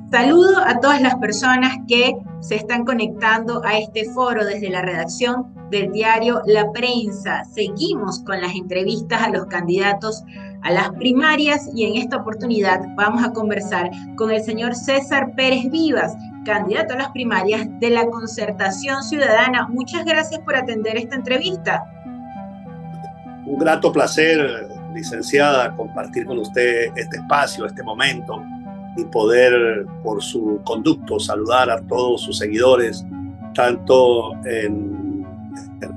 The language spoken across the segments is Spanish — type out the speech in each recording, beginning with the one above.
Saludo a todas las personas que se están conectando a este foro desde la redacción del diario La Prensa. Seguimos con las entrevistas a los candidatos a las primarias y en esta oportunidad vamos a conversar con el señor César Pérez Vivas, candidato a las primarias de la Concertación Ciudadana. Muchas gracias por atender esta entrevista. Un grato placer, licenciada, compartir con usted este espacio, este momento y poder, por su conducto, saludar a todos sus seguidores, tanto en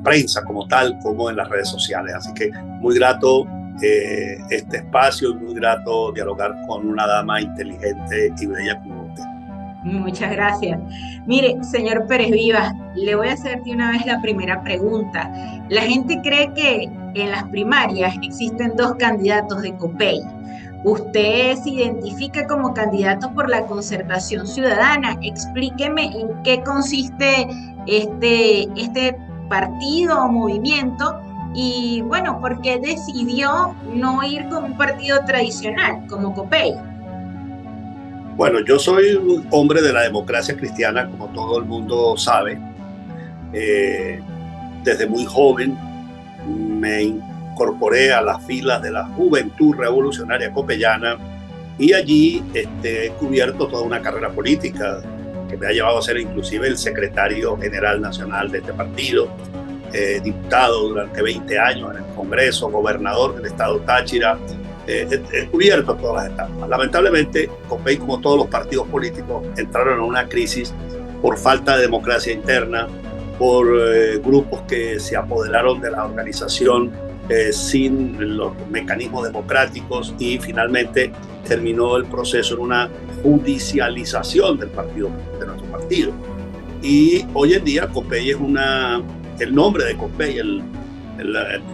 prensa como tal, como en las redes sociales. Así que muy grato este espacio y muy grato dialogar con una dama inteligente y bella como usted. Muchas gracias. Mire, señor Pérez Vivas, le voy a hacer de una vez la primera pregunta. La gente cree que en las primarias existen dos candidatos de COPEI. Usted se identifica como candidato por la Concertación Ciudadana. Explíqueme en qué consiste este partido o movimiento y, bueno, por qué decidió no ir con un partido tradicional como COPEI. Bueno, yo soy un hombre de la democracia cristiana, como todo el mundo sabe. Eh, Desde muy joven me incorporé a las filas de la Juventud Revolucionaria Copellana y allí he cubierto toda una carrera política que me ha llevado a ser inclusive el secretario general nacional de este partido, diputado durante 20 años en el Congreso, gobernador del estado Táchira. He cubierto todas las etapas. Lamentablemente, COPEI, como todos los partidos políticos, entraron en una crisis por falta de democracia interna, por grupos que se apoderaron de la organización sin los mecanismos democráticos y finalmente terminó el proceso en una judicialización del partido, de nuestro partido. Y hoy en día COPEI es el nombre de COPEI,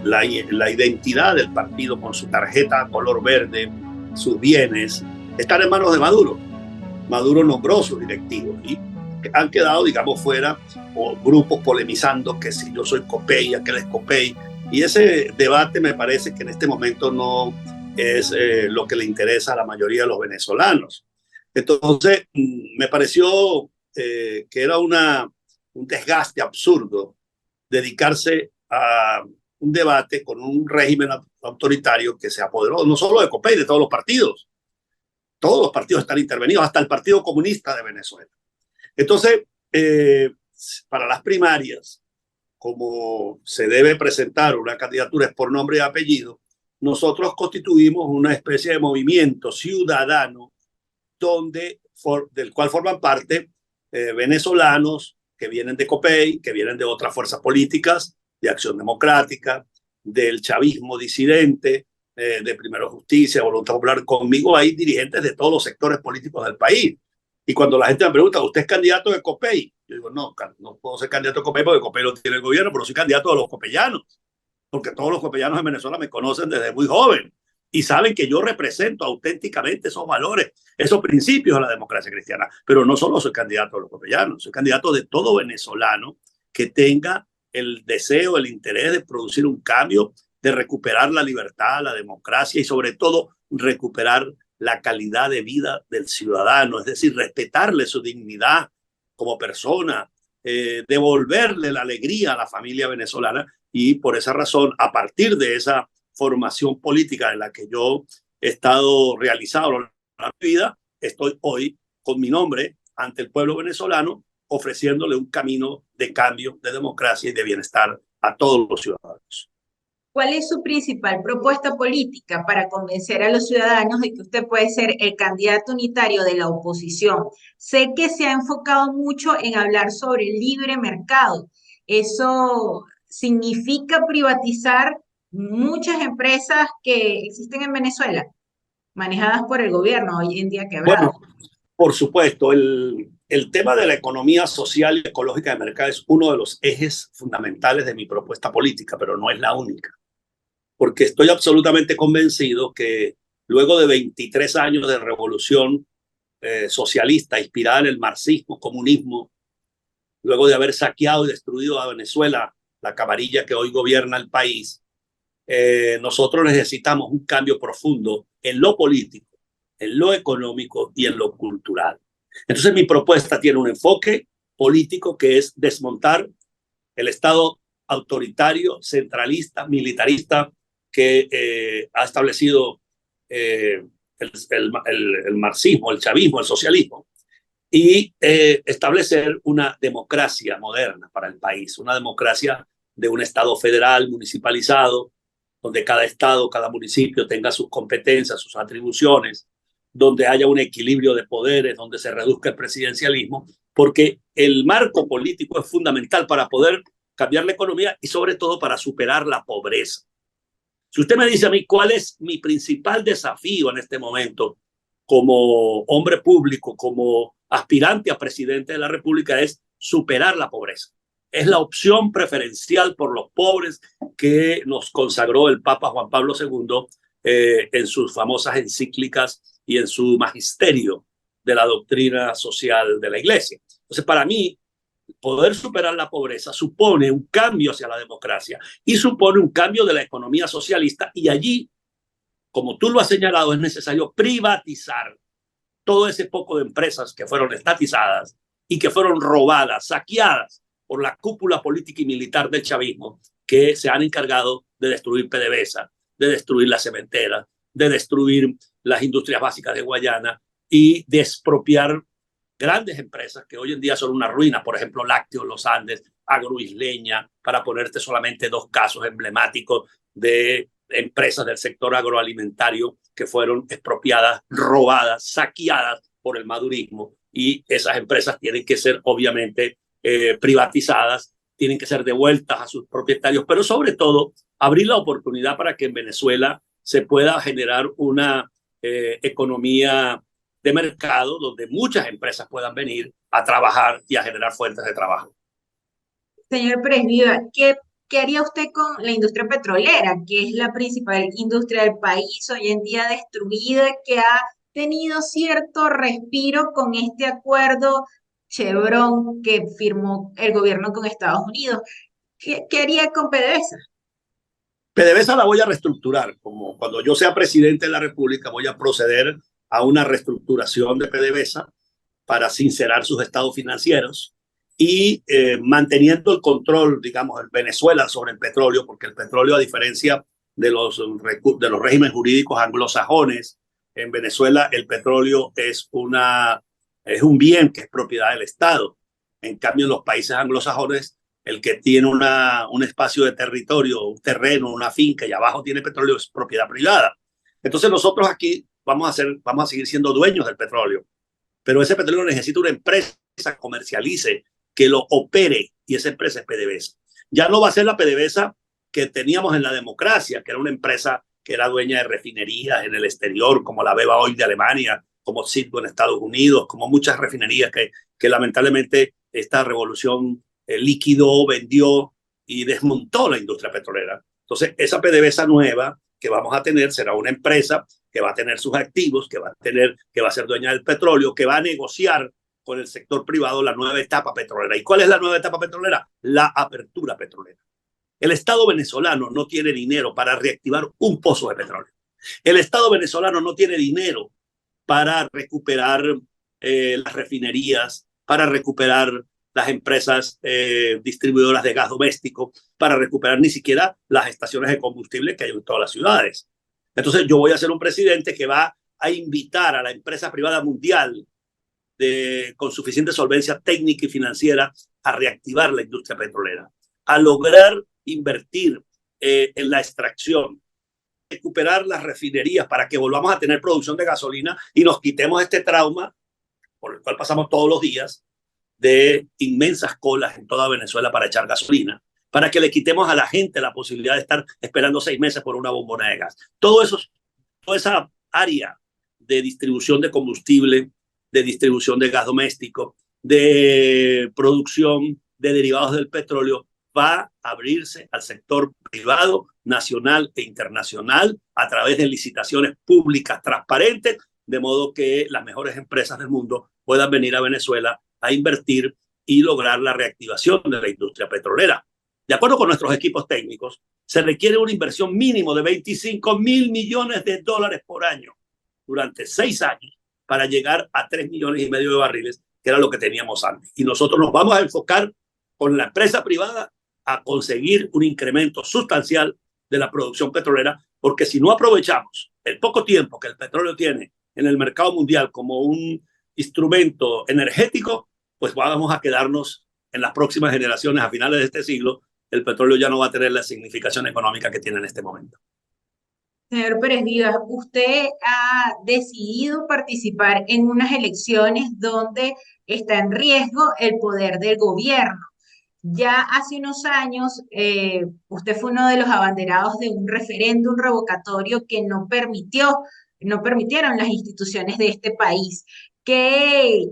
la identidad del partido con su tarjeta color verde, sus bienes, están en manos de Maduro. Maduro nombró sus directivos y han quedado, digamos, fuera o grupos polemizando que si yo soy COPEI, aquel es COPEI. Y ese debate me parece que en este momento no es lo que le interesa a la mayoría de los venezolanos. Entonces, me pareció que era un desgaste absurdo dedicarse a un debate con un régimen autoritario que se apoderó no solo de COPEI, de todos los partidos. Todos los partidos están intervenidos, hasta el Partido Comunista de Venezuela. Entonces, para las primarias, como se debe presentar una candidatura es por nombre y apellido, nosotros constituimos una especie de movimiento ciudadano del cual forman parte venezolanos que vienen de COPEI, que vienen de otras fuerzas políticas, de Acción Democrática, del chavismo disidente, de Primero Justicia, Voluntad Popular. Conmigo hay dirigentes de todos los sectores políticos del país. Y cuando la gente me pregunta, ¿usted es candidato de COPEI? Yo digo, no puedo ser candidato de COPEI porque COPEI lo tiene el gobierno, pero soy candidato de los copellanos, porque todos los copellanos en Venezuela me conocen desde muy joven y saben que yo represento auténticamente esos valores, esos principios de la democracia cristiana. Pero no solo soy candidato de los copellanos, soy candidato de todo venezolano que tenga el deseo, el interés de producir un cambio, de recuperar la libertad, la democracia y sobre todo recuperar la calidad de vida del ciudadano, es decir, respetarle su dignidad como persona, devolverle la alegría a la familia venezolana. Y por esa razón, a partir de esa formación política en la que yo he estado realizado en la vida, estoy hoy con mi nombre ante el pueblo venezolano ofreciéndole un camino de cambio, de democracia y de bienestar a todos los ciudadanos. ¿Cuál es su principal propuesta política para convencer a los ciudadanos de que usted puede ser el candidato unitario de la oposición? Sé que se ha enfocado mucho en hablar sobre el libre mercado. ¿Eso significa privatizar muchas empresas que existen en Venezuela, manejadas por el gobierno, hoy en día quebradas? Bueno, por supuesto, el tema de la economía social y ecológica de mercado es uno de los ejes fundamentales de mi propuesta política, pero no es la única, porque estoy absolutamente convencido que luego de 23 años de revolución socialista inspirada en el marxismo, comunismo, luego de haber saqueado y destruido a Venezuela, la camarilla que hoy gobierna el país, nosotros necesitamos un cambio profundo en lo político, en lo económico y en lo cultural. Entonces mi propuesta tiene un enfoque político que es desmontar el Estado autoritario, centralista, militarista que ha establecido el marxismo, el chavismo, el socialismo, y establecer una democracia moderna para el país, una democracia de un Estado federal, municipalizado, donde cada Estado, cada municipio tenga sus competencias, sus atribuciones, donde haya un equilibrio de poderes, donde se reduzca el presidencialismo, porque el marco político es fundamental para poder cambiar la economía y sobre todo para superar la pobreza. Si usted me dice a mí cuál es mi principal desafío en este momento como hombre público, como aspirante a presidente de la República, es superar la pobreza. Es la opción preferencial por los pobres que nos consagró el Papa Juan Pablo II en sus famosas encíclicas y en su magisterio de la doctrina social de la Iglesia. Entonces, para mí, poder superar la pobreza supone un cambio hacia la democracia y supone un cambio de la economía socialista, y allí, como tú lo has señalado, es necesario privatizar todo ese poco de empresas que fueron estatizadas y que fueron robadas, saqueadas por la cúpula política y militar del chavismo, que se han encargado de destruir PDVSA, de destruir la cementera, de destruir las industrias básicas de Guayana y de expropiar grandes empresas que hoy en día son una ruina, por ejemplo, Lácteos Los Andes, Agroisleña, para ponerte solamente dos casos emblemáticos de empresas del sector agroalimentario que fueron expropiadas, robadas, saqueadas por el madurismo, y esas empresas tienen que ser obviamente privatizadas, tienen que ser devueltas a sus propietarios, pero sobre todo abrir la oportunidad para que en Venezuela se pueda generar una economía de mercado donde muchas empresas puedan venir a trabajar y a generar fuentes de trabajo. Señor Pérez Viva, ¿qué haría usted con la industria petrolera, que es la principal industria del país, hoy en día destruida, que ha tenido cierto respiro con este acuerdo Chevron que firmó el gobierno con Estados Unidos? ¿Qué haría con PDVSA? PDVSA la voy a reestructurar. Como cuando yo sea presidente de la República, voy a proceder a una reestructuración de PDVSA para sincerar sus estados financieros y manteniendo el control, digamos, en Venezuela sobre el petróleo, porque el petróleo, a diferencia de los regímenes jurídicos anglosajones, en Venezuela el petróleo es un bien que es propiedad del Estado. En cambio, en los países anglosajones, el que tiene un espacio de territorio, un terreno, una finca, y abajo tiene petróleo, es propiedad privada. Entonces nosotros aquí vamos a seguir siendo dueños del petróleo, pero ese petróleo necesita una empresa que comercialice, que lo opere, y esa empresa es PDVSA. Ya no va a ser la PDVSA que teníamos en la democracia, que era una empresa que era dueña de refinerías en el exterior, como la Beba Oil de Alemania, como Citgo en Estados Unidos, como muchas refinerías que lamentablemente esta revolución liquidó, vendió y desmontó la industria petrolera. Entonces, esa PDVSA nueva que vamos a tener será una empresa que va a tener sus activos, que va a ser dueña del petróleo, que va a negociar con el sector privado la nueva etapa petrolera. ¿Y cuál es la nueva etapa petrolera? La apertura petrolera. El Estado venezolano no tiene dinero para reactivar un pozo de petróleo. El Estado venezolano no tiene dinero para recuperar las refinerías, para recuperar las empresas distribuidoras de gas doméstico, para recuperar ni siquiera las estaciones de combustible que hay en todas las ciudades. Entonces yo voy a ser un presidente que va a invitar a la empresa privada mundial con suficiente solvencia técnica y financiera a reactivar la industria petrolera, a lograr invertir en la extracción, recuperar las refinerías para que volvamos a tener producción de gasolina y nos quitemos este trauma por el cual pasamos todos los días de inmensas colas en toda Venezuela para echar gasolina, para que le quitemos a la gente la posibilidad de estar esperando 6 meses por una bombona de gas. Toda esa área de distribución de combustible, de distribución de gas doméstico, de producción de derivados del petróleo, va a abrirse al sector privado, nacional e internacional, a través de licitaciones públicas transparentes, de modo que las mejores empresas del mundo puedan venir a Venezuela a invertir y lograr la reactivación de la industria petrolera. De acuerdo con nuestros equipos técnicos, se requiere una inversión mínimo de $25.000 millones por año durante 6 años para llegar a 3,5 millones de barriles, que era lo que teníamos antes. Y nosotros nos vamos a enfocar con la empresa privada a conseguir un incremento sustancial de la producción petrolera, porque si no aprovechamos el poco tiempo que el petróleo tiene en el mercado mundial como un instrumento energético, pues vamos a quedarnos en las próximas generaciones, a finales de este siglo, el petróleo ya no va a tener la significación económica que tiene en este momento. Señor Pérez Vivas, usted ha decidido participar en unas elecciones donde está en riesgo el poder del gobierno. Ya hace unos años, usted fue uno de los abanderados de un referéndum revocatorio que no permitieron las instituciones de este país. ¿Qué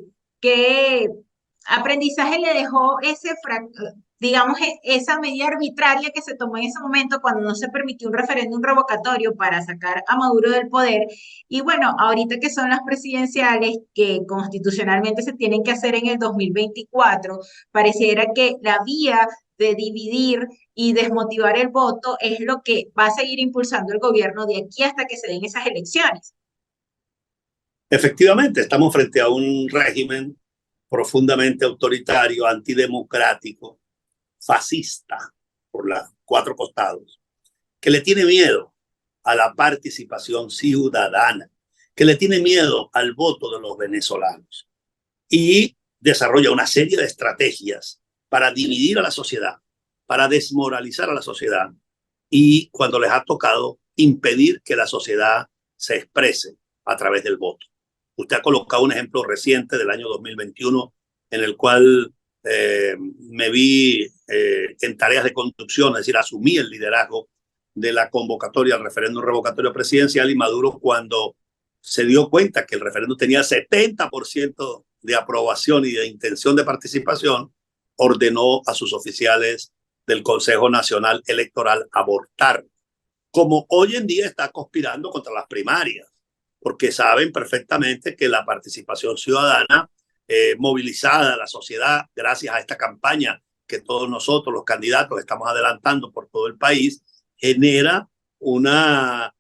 aprendizaje le dejó digamos, esa medida arbitraria que se tomó en ese momento cuando no se permitió un referéndum revocatorio para sacar a Maduro del poder? Y bueno, ahorita que son las presidenciales que constitucionalmente se tienen que hacer en el 2024, pareciera que la vía de dividir y desmotivar el voto es lo que va a seguir impulsando el gobierno de aquí hasta que se den esas elecciones. Efectivamente, estamos frente a un régimen profundamente autoritario, antidemocrático, fascista por los cuatro costados, que le tiene miedo a la participación ciudadana, que le tiene miedo al voto de los venezolanos y desarrolla una serie de estrategias para dividir a la sociedad, para desmoralizar a la sociedad y, cuando les ha tocado, impedir que la sociedad se exprese a través del voto. Usted ha colocado un ejemplo reciente del año 2021 en el cual me vi en tareas de conducción, es decir, asumí el liderazgo de la convocatoria al referéndum revocatorio presidencial, y Maduro, cuando se dio cuenta que el referéndum tenía 70% de aprobación y de intención de participación, ordenó a sus oficiales del Consejo Nacional Electoral abortar, como hoy en día está conspirando contra las primarias, porque saben perfectamente que la participación ciudadana movilizada, la sociedad, gracias a esta campaña que todos nosotros, los candidatos, estamos adelantando por todo el país, genera una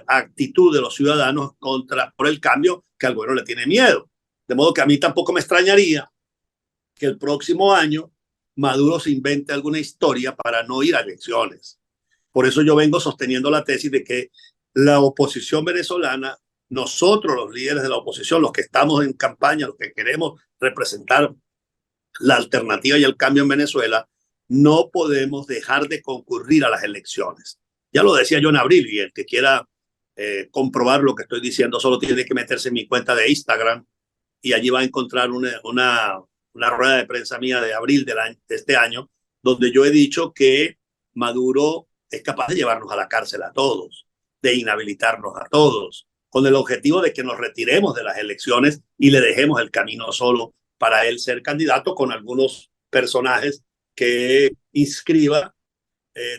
actitud de los ciudadanos por el cambio, que al gobierno le tiene miedo. De modo que a mí tampoco me extrañaría que el próximo año Maduro se invente alguna historia para no ir a elecciones. Por eso yo vengo sosteniendo la tesis de que la oposición venezolana, nosotros los líderes de la oposición, los que estamos en campaña, los que queremos representar la alternativa y el cambio en Venezuela, no podemos dejar de concurrir a las elecciones. Ya lo decía yo en abril, y el que quiera comprobar lo que estoy diciendo solo tiene que meterse en mi cuenta de Instagram y allí va a encontrar una rueda de prensa mía de abril de este año, donde yo he dicho que Maduro es capaz de llevarnos a la cárcel a todos, de inhabilitarnos a todos, con el objetivo de que nos retiremos de las elecciones y le dejemos el camino solo para él ser candidato, con algunos personajes que inscriba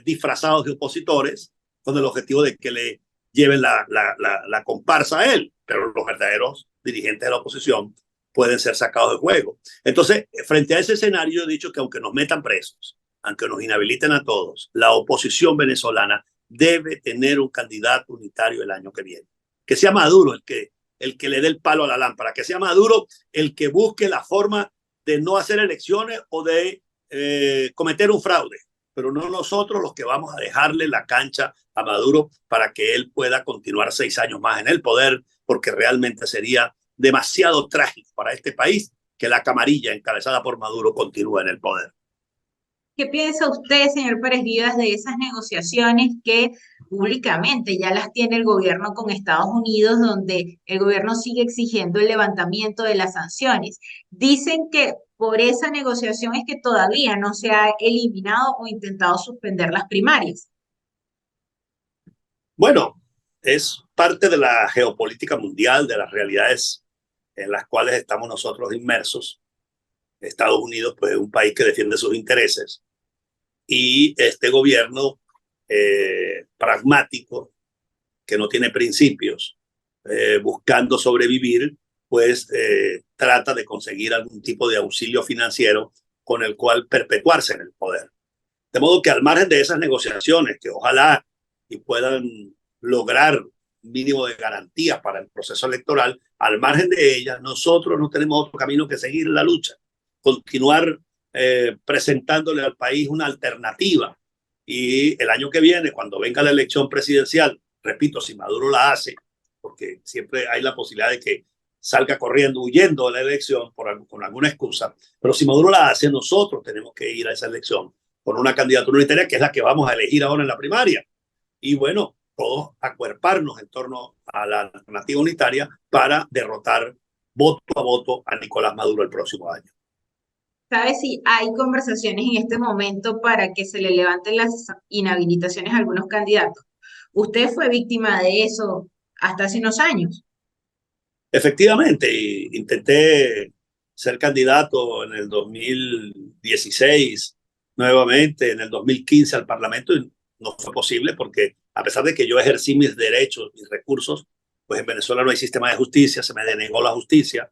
disfrazados de opositores, con el objetivo de que le lleven la comparsa a él, pero los verdaderos dirigentes de la oposición pueden ser sacados de juego. Entonces, frente a ese escenario, yo he dicho que aunque nos metan presos, aunque nos inhabiliten a todos, la oposición venezolana debe tener un candidato unitario el año que viene. Que sea Maduro el que le dé el palo a la lámpara, que sea Maduro el que busque la forma de no hacer elecciones o de cometer un fraude, pero no nosotros los que vamos a dejarle la cancha a Maduro para que él pueda continuar 6 años más en el poder, porque realmente sería demasiado trágico para este país que la camarilla encabezada por Maduro continúe en el poder. ¿Qué piensa usted, señor Pérez Vivas, de esas negociaciones que públicamente ya las tiene el gobierno con Estados Unidos, donde el gobierno sigue exigiendo el levantamiento de las sanciones? Dicen que por esa negociación es que todavía no se ha eliminado o intentado suspender las primarias. Bueno, es parte de la geopolítica mundial, de las realidades en las cuales estamos nosotros inmersos. Estados Unidos, pues, es un país que defiende sus intereses, y este gobierno pragmático, que no tiene principios, buscando sobrevivir, pues trata de conseguir algún tipo de auxilio financiero con el cual perpetuarse en el poder. De modo que, al margen de esas negociaciones, que ojalá y puedan lograr mínimo de garantías para el proceso electoral. Al margen de ellas, nosotros no tenemos otro camino que seguir la lucha, continuar presentándole al país una alternativa. Y el año que viene, cuando venga la elección presidencial, repito, si Maduro la hace, porque siempre hay la posibilidad de que salga corriendo, huyendo de la elección con alguna excusa, pero si Maduro la hace, nosotros tenemos que ir a esa elección con una candidatura unitaria que es la que vamos a elegir ahora en la primaria. Y bueno, todos acuerparnos en torno a la alternativa unitaria para derrotar voto a voto a Nicolás Maduro el próximo año. ¿Sabe si hay conversaciones en este momento para que se le levanten las inhabilitaciones a algunos candidatos? Usted fue víctima de eso hasta hace unos años. Efectivamente, intenté ser candidato en el 2016, nuevamente en el 2015 al Parlamento, y no fue posible porque a pesar de que yo ejercí mis derechos, mis recursos, pues en Venezuela no hay sistema de justicia, se me denegó la justicia,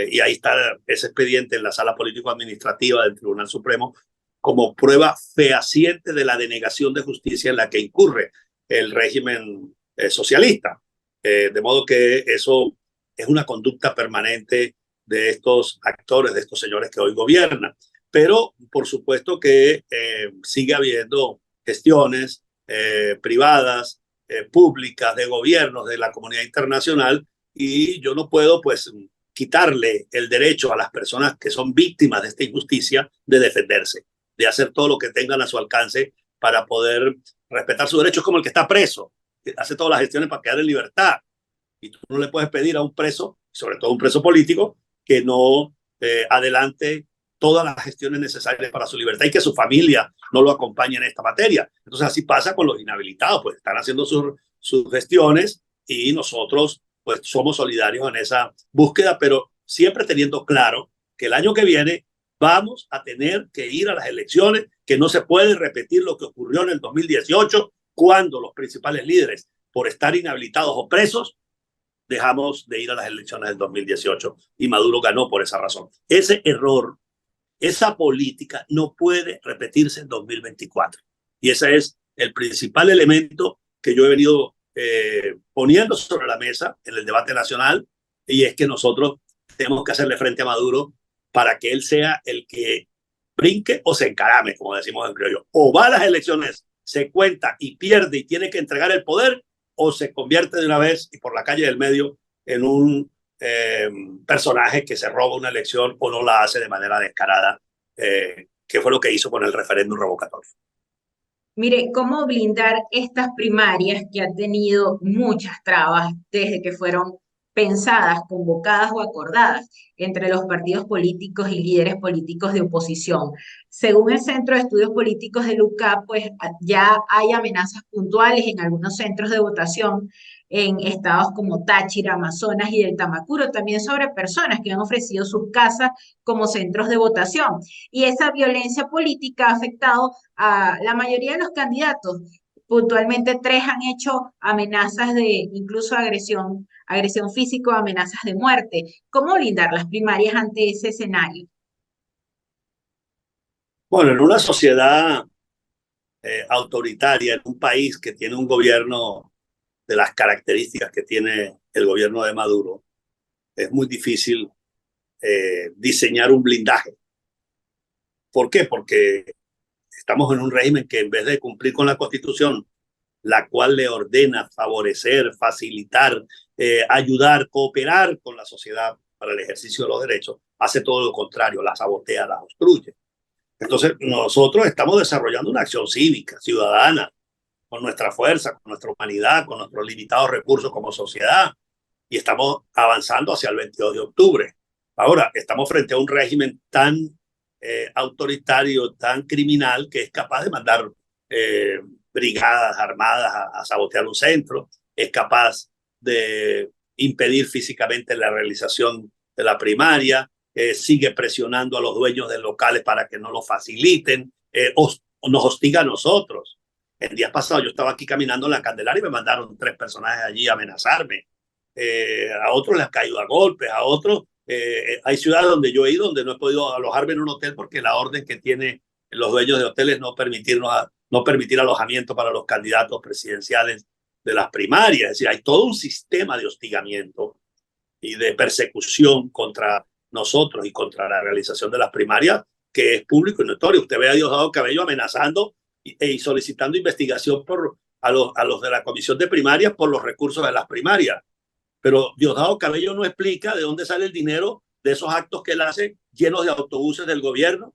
y ahí está ese expediente en la sala político-administrativa del Tribunal Supremo como prueba fehaciente de la denegación de justicia en la que incurre el régimen socialista. De modo que eso es una conducta permanente de estos actores, de estos señores que hoy gobiernan. Pero, por supuesto que sigue habiendo gestiones privadas, públicas, de gobiernos, de la comunidad internacional, y yo no puedo, pues, quitarle el derecho a las personas que son víctimas de esta injusticia de defenderse, de hacer todo lo que tengan a su alcance para poder respetar sus derechos, como el que está preso, que hace todas las gestiones para quedar en libertad. Y tú no le puedes pedir a un preso, sobre todo un preso político, que no adelante todas las gestiones necesarias para su libertad y que su familia no lo acompañe en esta materia. Entonces así pasa con los inhabilitados, pues están haciendo sus gestiones y nosotros pues somos solidarios en esa búsqueda, pero siempre teniendo claro que el año que viene vamos a tener que ir a las elecciones, que no se puede repetir lo que ocurrió en el 2018, cuando los principales líderes, por estar inhabilitados o presos, dejamos de ir a las elecciones del 2018 y Maduro ganó por esa razón. Ese error, esa política no puede repetirse en 2024. Y ese es el principal elemento que yo he venido poniendo sobre la mesa en el debate nacional, y es que nosotros tenemos que hacerle frente a Maduro para que él sea el que brinque o se encarame, como decimos en criollo. O va a las elecciones, se cuenta y pierde y tiene que entregar el poder, o se convierte de una vez y por la calle del medio en un personaje que se roba una elección o no la hace de manera descarada, que fue lo que hizo con el referéndum revocatorio. Mire, cómo blindar estas primarias que han tenido muchas trabas desde que fueron pensadas, convocadas o acordadas entre los partidos políticos y líderes políticos de oposición. Según el Centro de Estudios Políticos de UCAP, pues ya hay amenazas puntuales en algunos centros de votación en estados como Táchira, Amazonas y del Tamacuro, también sobre personas que han ofrecido sus casas como centros de votación. Y esa violencia política ha afectado a la mayoría de los candidatos. Puntualmente 3 han hecho amenazas de incluso agresión física, amenazas de muerte. ¿Cómo blindar las primarias ante ese escenario? Bueno, en una sociedad autoritaria, en un país que tiene un gobierno de las características que tiene el gobierno de Maduro, es muy difícil diseñar un blindaje. ¿Por qué? Porque estamos en un régimen que en vez de cumplir con la Constitución, la cual le ordena favorecer, facilitar, ayudar, cooperar con la sociedad para el ejercicio de los derechos, hace todo lo contrario, la sabotea, la obstruye. Entonces, nosotros estamos desarrollando una acción cívica, ciudadana, con nuestra fuerza, con nuestra humanidad, con nuestros limitados recursos como sociedad, y estamos avanzando hacia el 22 de octubre. Ahora, estamos frente a un régimen tan autoritario, tan criminal, que es capaz de mandar brigadas armadas a sabotear un centro, es capaz de impedir físicamente la realización de la primaria, sigue presionando a los dueños de locales para que no lo faciliten, o nos hostiga a nosotros. El día pasado yo estaba aquí caminando en la Candelaria y me mandaron 3 personajes allí a amenazarme. A otros les ha caído a golpes, a otros hay ciudades donde yo he ido donde no he podido alojarme en un hotel porque la orden que tienen los dueños de hoteles no permitir alojamiento para los candidatos presidenciales de las primarias. Es decir, hay todo un sistema de hostigamiento y de persecución contra nosotros y contra la realización de las primarias que es público y notorio. Usted ve a Diosdado Cabello amenazando y solicitando investigación a los de la comisión de primarias por los recursos de las primarias. Pero Diosdado Cabello no explica de dónde sale el dinero de esos actos que él hace llenos de autobuses del gobierno.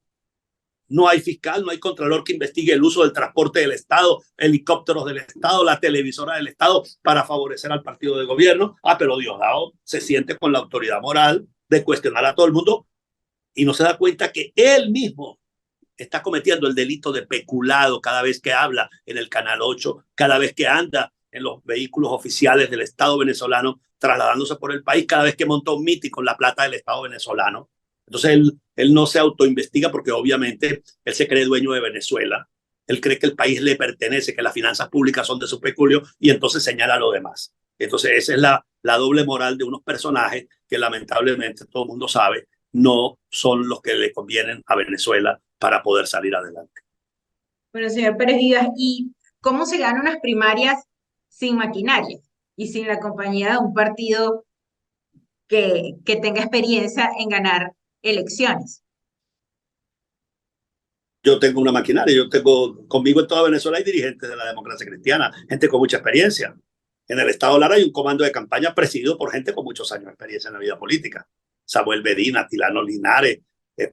No hay fiscal, no hay contralor que investigue el uso del transporte del Estado, helicópteros del Estado, la televisora del Estado para favorecer al partido de gobierno. Pero Diosdado se siente con la autoridad moral de cuestionar a todo el mundo y no se da cuenta que él mismo está cometiendo el delito de peculado cada vez que habla en el Canal 8, cada vez que anda en los vehículos oficiales del Estado venezolano, trasladándose por el país, cada vez que monta un mitin con la plata del Estado venezolano. Entonces él no se autoinvestiga porque obviamente él se cree dueño de Venezuela. Él cree que el país le pertenece, que las finanzas públicas son de su peculio y entonces señala a lo demás. Entonces esa es la doble moral de unos personajes que lamentablemente todo el mundo sabe no son los que le convienen a Venezuela para poder salir adelante. Bueno, señor Pérez Vivas, ¿y cómo se ganan unas primarias sin maquinaria y sin la compañía de un partido que tenga experiencia en ganar elecciones? Yo tengo una maquinaria, conmigo en toda Venezuela hay dirigentes de la democracia cristiana, gente con mucha experiencia. En el Estado Lara hay un comando de campaña presidido por gente con muchos años de experiencia en la vida política. Samuel Medina, Tilano Linares,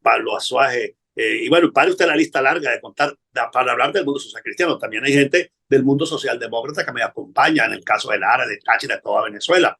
Pablo Azuaje, y bueno, para usted la lista larga de contar, para hablar del mundo social cristiano. También hay gente del mundo socialdemócrata que me acompaña en el caso de Lara, de Táchira, de toda Venezuela.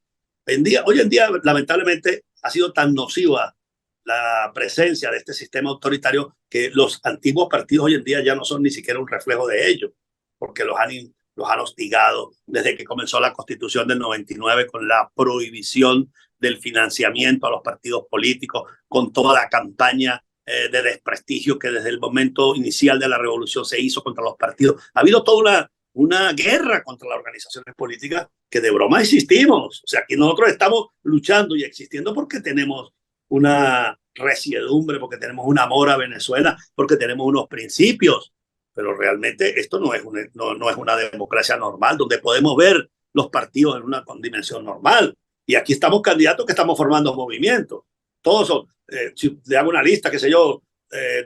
Hoy en día, lamentablemente, ha sido tan nociva la presencia de este sistema autoritario que los antiguos partidos hoy en día ya no son ni siquiera un reflejo de ello, porque los han hostigado desde que comenzó la Constitución del 99 con la prohibición del financiamiento a los partidos políticos, con toda la campaña de desprestigio que desde el momento inicial de la revolución se hizo contra los partidos. Ha habido toda una guerra contra las organizaciones políticas que de broma existimos. O sea, aquí nosotros estamos luchando y existiendo porque tenemos una resiedumbre, porque tenemos un amor a Venezuela, porque tenemos unos principios. Pero realmente esto no es una democracia normal, donde podemos ver los partidos en una dimensión normal. Y aquí estamos candidatos que estamos formando movimientos. Todos son, si le hago una lista, qué sé yo,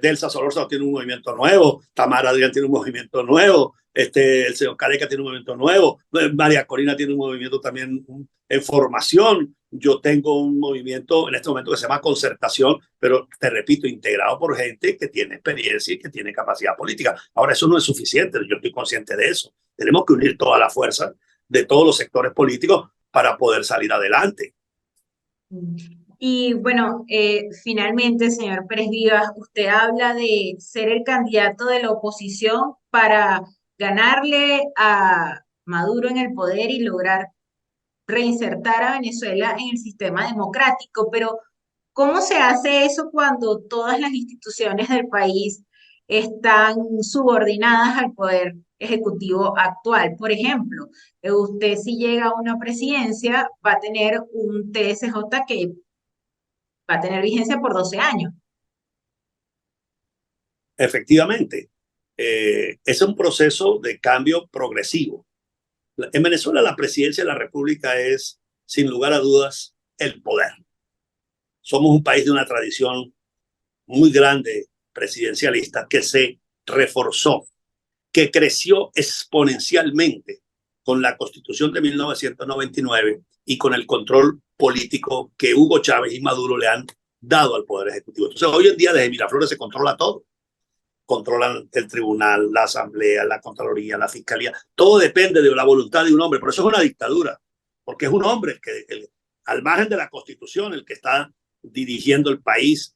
Delsa Solórzano tiene un movimiento nuevo, Tamara Adrián tiene un movimiento nuevo, el señor Careca tiene un movimiento nuevo, María Corina tiene un movimiento también en formación. Yo tengo un movimiento en este momento que se llama Concertación, pero te repito, integrado por gente que tiene experiencia y que tiene capacidad política. Ahora, eso no es suficiente, yo estoy consciente de eso. Tenemos que unir toda la fuerza de todos los sectores políticos para poder salir adelante. Y bueno, finalmente, señor Pérez Vivas, usted habla de ser el candidato de la oposición para ganarle a Maduro en el poder y lograr reinsertar a Venezuela en el sistema democrático, pero ¿cómo se hace eso cuando todas las instituciones del país están subordinadas al poder ejecutivo actual? Por ejemplo, usted si llega a una presidencia va a tener un TSJ que va a tener vigencia por 12 años. Efectivamente, es un proceso de cambio progresivo. En Venezuela la presidencia de la República es, sin lugar a dudas, el poder. Somos un país de una tradición muy grande presidencialista que se reforzó, que creció exponencialmente con la Constitución de 1999 y con el control político que Hugo Chávez y Maduro le han dado al Poder Ejecutivo. Entonces, hoy en día desde Miraflores se controla todo. Controlan el tribunal, la asamblea, la contraloría, la fiscalía. Todo depende de la voluntad de un hombre. Por eso es una dictadura, porque es un hombre que al margen de la Constitución, el que está dirigiendo el país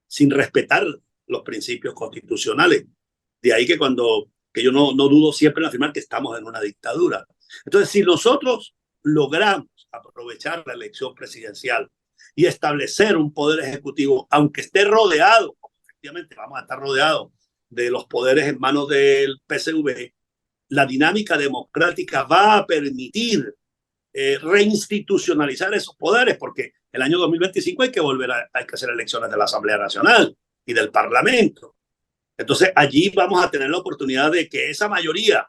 sin respetar los principios constitucionales. De ahí que yo no dudo siempre en afirmar que estamos en una dictadura. Entonces, si nosotros logramos aprovechar la elección presidencial y establecer un poder ejecutivo, aunque esté rodeado, efectivamente vamos a estar rodeados de los poderes en manos del PSV, la dinámica democrática va a permitir reinstitucionalizar esos poderes, porque el año 2025 hay que hacer elecciones de la Asamblea Nacional y del Parlamento. Entonces allí vamos a tener la oportunidad de que esa mayoría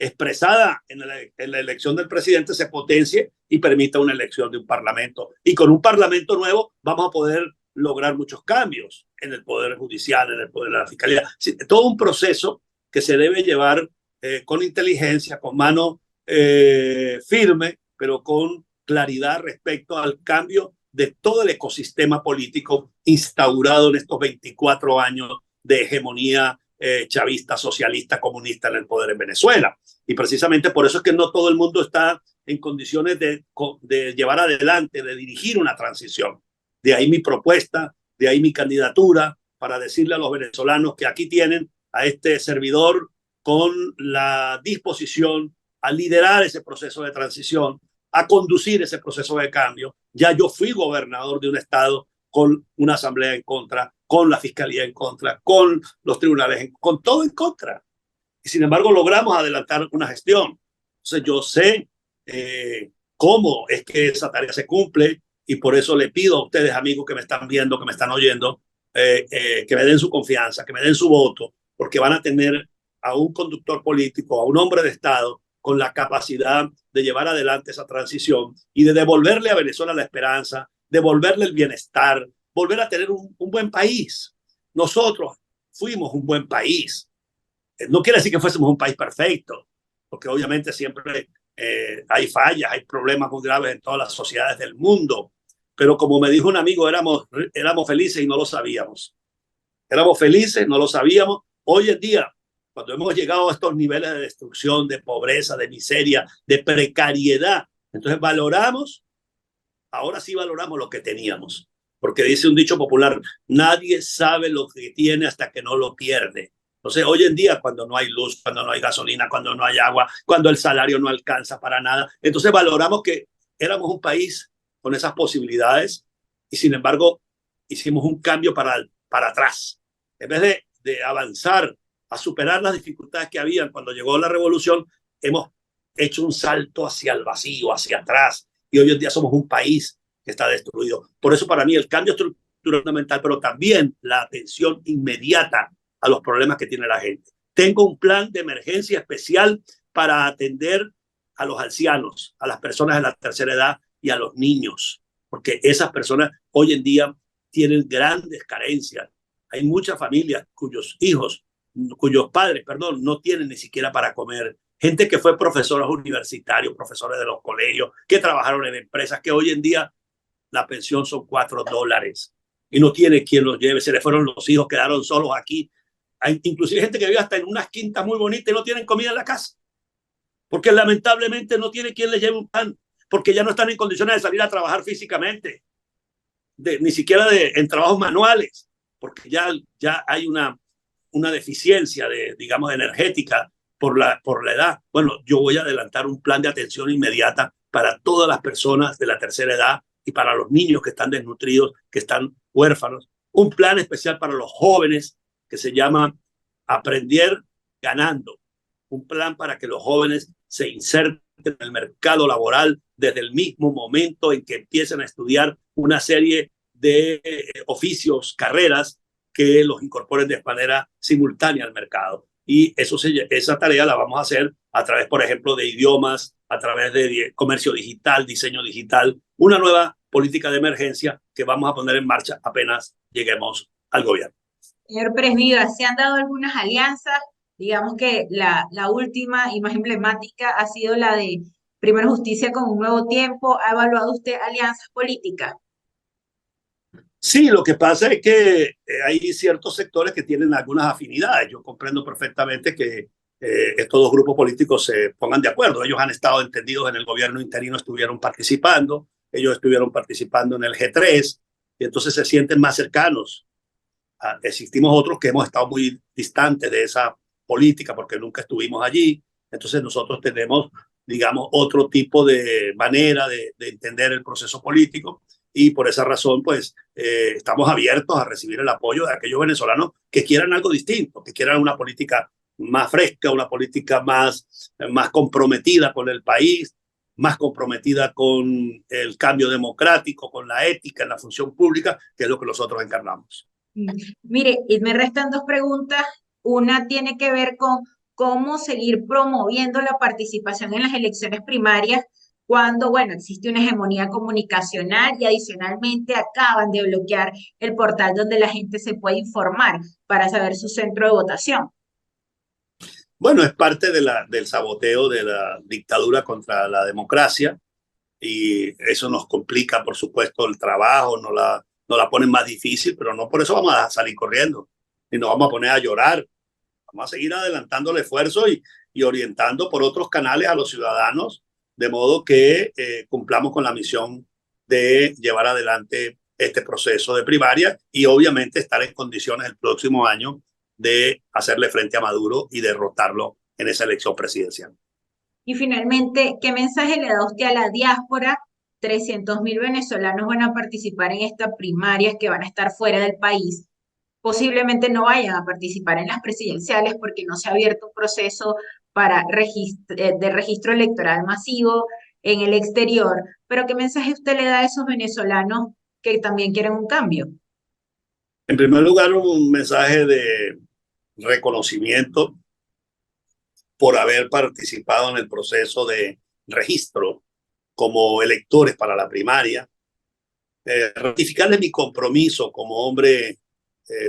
expresada en la elección del presidente se potencie y permita una elección de un parlamento. Y con un parlamento nuevo vamos a poder lograr muchos cambios en el Poder Judicial, en el Poder de la Fiscalía. Sí, todo un proceso que se debe llevar con inteligencia, con mano firme, pero con claridad respecto al cambio de todo el ecosistema político instaurado en estos 24 años de hegemonía chavista, socialista, comunista en el poder en Venezuela. Y precisamente por eso es que no todo el mundo está en condiciones de llevar adelante, de dirigir una transición. De ahí mi propuesta, de ahí mi candidatura, para decirle a los venezolanos que aquí tienen a este servidor con la disposición a liderar ese proceso de transición, a conducir ese proceso de cambio. Ya yo fui gobernador de un estado con una asamblea en contra, con la fiscalía en contra, con los tribunales, con todo en contra. Y sin embargo logramos adelantar una gestión. Entonces yo sé cómo es que esa tarea se cumple y por eso le pido a ustedes, amigos que me están viendo, que me están oyendo, que me den su confianza, que me den su voto, porque van a tener a un conductor político, a un hombre de Estado con la capacidad de llevar adelante esa transición y de devolverle a Venezuela la esperanza, devolverle el bienestar, volver a tener un buen país. Nosotros fuimos un buen país. No quiere decir que fuésemos un país perfecto, porque obviamente siempre hay fallas, hay problemas muy graves en todas las sociedades del mundo, pero como me dijo un amigo, éramos felices y no lo sabíamos. Éramos felices, no lo sabíamos. Hoy en día, cuando hemos llegado a estos niveles de destrucción, de pobreza, de miseria, de precariedad, entonces ahora sí valoramos lo que teníamos. Porque dice un dicho popular, nadie sabe lo que tiene hasta que no lo pierde. Entonces, hoy en día, cuando no hay luz, cuando no hay gasolina, cuando no hay agua, cuando el salario no alcanza para nada, entonces valoramos que éramos un país con esas posibilidades y, sin embargo, hicimos un cambio para atrás. En vez de avanzar a superar las dificultades que habían cuando llegó la revolución, hemos hecho un salto hacia el vacío, hacia atrás, y hoy en día somos un país que está destruido. Por eso para mí el cambio estructural es fundamental, pero también la atención inmediata a los problemas que tiene la gente. Tengo un plan de emergencia especial para atender a los ancianos, a las personas de la tercera edad y a los niños, porque esas personas hoy en día tienen grandes carencias. Hay muchas familias cuyos padres, no tienen ni siquiera para comer. Gente que fue profesores universitarios, profesores de los colegios, que trabajaron en empresas, que hoy en día la pensión son $4 y no tiene quien los lleve. Se le fueron los hijos, quedaron solos aquí. Hay inclusive gente que vive hasta en unas quintas muy bonitas y no tienen comida en la casa, porque lamentablemente no tiene quien les lleve un pan, porque ya no están en condiciones de salir a trabajar físicamente, ni siquiera en trabajos manuales, porque ya hay una deficiencia digamos, energética por la edad. Bueno, yo voy a adelantar un plan de atención inmediata para todas las personas de la tercera edad y para los niños que están desnutridos, que están huérfanos. Un plan especial para los jóvenes que se llama Aprender Ganando. Un plan para que los jóvenes se inserten en el mercado laboral desde el mismo momento en que empiecen a estudiar una serie de oficios, carreras que los incorporen de manera simultánea al mercado. Y esa tarea la vamos a hacer a través, por ejemplo, de idiomas, a través de comercio digital, diseño digital, una nueva política de emergencia que vamos a poner en marcha apenas lleguemos al gobierno. Señor Pérez Vivas, ¿se han dado algunas alianzas? Digamos que la última y más emblemática ha sido la de Primero Justicia con un Nuevo Tiempo. ¿Ha evaluado usted alianzas políticas? Sí, lo que pasa es que hay ciertos sectores que tienen algunas afinidades. Yo comprendo perfectamente que estos dos grupos políticos se pongan de acuerdo. Ellos han estado entendidos en el gobierno interino, estuvieron participando, ellos estuvieron participando en el G3, y entonces se sienten más cercanos. Existimos otros que hemos estado muy distantes de esa política porque nunca estuvimos allí. Entonces nosotros tenemos, digamos, otro tipo de manera de entender el proceso político. Y por esa razón, pues, estamos abiertos a recibir el apoyo de aquellos venezolanos que quieran algo distinto, que quieran una política más fresca, una política más comprometida con el país, más comprometida con el cambio democrático, con la ética en la función pública, que es lo que nosotros encarnamos. Mire, y me restan dos preguntas. Una tiene que ver con cómo seguir promoviendo la participación en las elecciones primarias cuando, bueno, existe una hegemonía comunicacional y adicionalmente acaban de bloquear el portal donde la gente se puede informar para saber su centro de votación. Bueno, es parte del saboteo de la dictadura contra la democracia y eso nos complica, por supuesto, el trabajo, nos la pone más difícil, pero no por eso vamos a salir corriendo y nos vamos a poner a llorar. Vamos a seguir adelantando el esfuerzo y orientando por otros canales a los ciudadanos, de modo que cumplamos con la misión de llevar adelante este proceso de primaria y obviamente estar en condiciones el próximo año de hacerle frente a Maduro y derrotarlo en esa elección presidencial. Y finalmente, ¿qué mensaje le da usted a la diáspora? 300.000 venezolanos van a participar en estas primarias que van a estar fuera del país. Posiblemente no vayan a participar en las presidenciales porque no se ha abierto un proceso de registro electoral masivo en el exterior. Pero ¿qué mensaje usted le da a esos venezolanos que también quieren un cambio? En primer lugar, un mensaje de reconocimiento por haber participado en el proceso de registro como electores para la primaria, ratificarle mi compromiso como hombre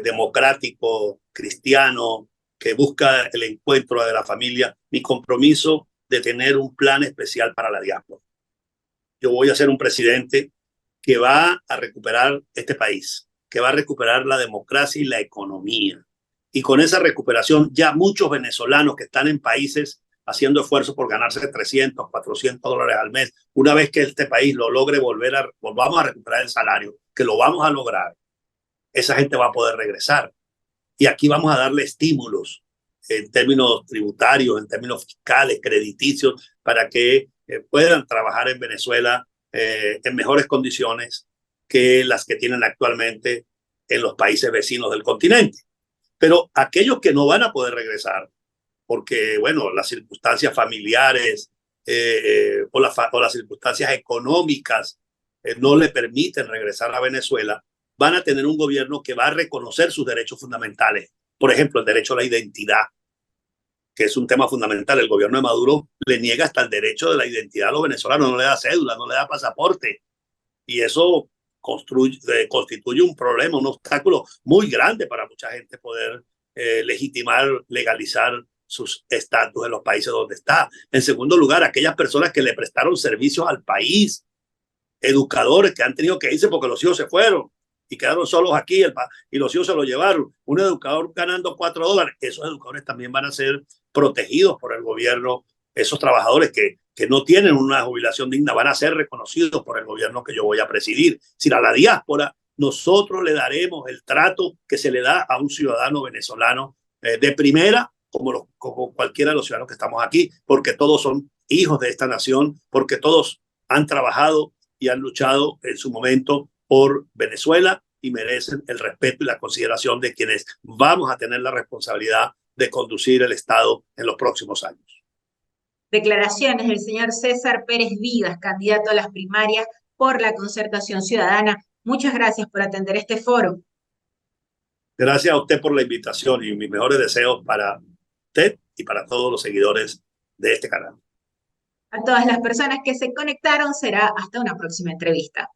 democrático, cristiano, que busca el encuentro de la familia, mi compromiso de tener un plan especial para la diáspora. Yo voy a ser un presidente que va a recuperar este país, que va a recuperar la democracia y la economía. Y con esa recuperación, ya muchos venezolanos que están en países haciendo esfuerzos por ganarse 300, 400 dólares al mes, una vez que este país lo logre volvamos a recuperar el salario, que lo vamos a lograr, esa gente va a poder regresar. Y aquí vamos a darle estímulos en términos tributarios, en términos fiscales, crediticios, para que puedan trabajar en Venezuela en mejores condiciones que las que tienen actualmente en los países vecinos del continente. Pero aquellos que no van a poder regresar, porque, bueno, las circunstancias familiares o las circunstancias económicas no le permiten regresar a Venezuela, van a tener un gobierno que va a reconocer sus derechos fundamentales. Por ejemplo, el derecho a la identidad, que es un tema fundamental. El gobierno de Maduro le niega hasta el derecho de la identidad a los venezolanos, no le da cédula, no le da pasaporte. Y eso constituye un problema, un obstáculo muy grande para mucha gente poder legitimar, legalizar sus estatus en los países donde está. En segundo lugar, aquellas personas que le prestaron servicios al país, educadores que han tenido que irse porque los hijos se fueron y quedaron solos aquí y los hijos se lo llevaron. Un educador ganando $4, esos educadores también van a ser protegidos por el gobierno. Esos trabajadores que no tienen una jubilación digna van a ser reconocidos por el gobierno que yo voy a presidir. Si a la diáspora nosotros le daremos el trato que se le da a un ciudadano venezolano de primera, como cualquiera de los ciudadanos que estamos aquí, porque todos son hijos de esta nación, porque todos han trabajado y han luchado en su momento por Venezuela y merecen el respeto y la consideración de quienes vamos a tener la responsabilidad de conducir el Estado en los próximos años. Declaraciones del señor César Pérez Vivas, candidato a las primarias por la Concertación Ciudadana. Muchas gracias por atender este foro. Gracias a usted por la invitación y mis mejores deseos para usted y para todos los seguidores de este canal. A todas las personas que se conectaron, será hasta una próxima entrevista.